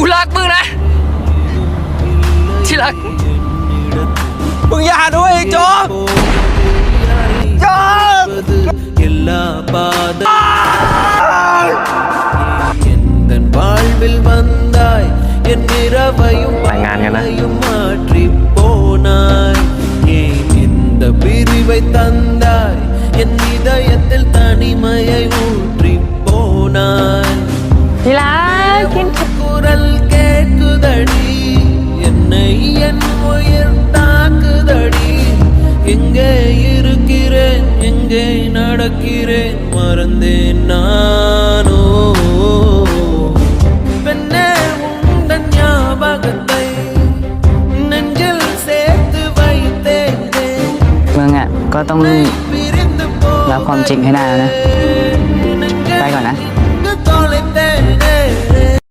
กูรักมึงนะที่รักมึงอย่าด้วยโจ๊กโจ๊กแต่งงานกันนะபிரிவை தந்தாய் என் இதயத்தில் தனிமையை ஊற்றி போனாய் குரல் கேட்குதடி என்னை என் உயிர் தாக்குதடி எங்கே இருக்கிறேன் எங்கே நடக்கிறேன் மறந்தேன் நானோ பெண்ணே உந்தன் ஞாபகத்தை நெஞ்சில் சேர்த்து வைத்தேன் มึงอ่ะก็ต้องรับความจริงให้ได้นะ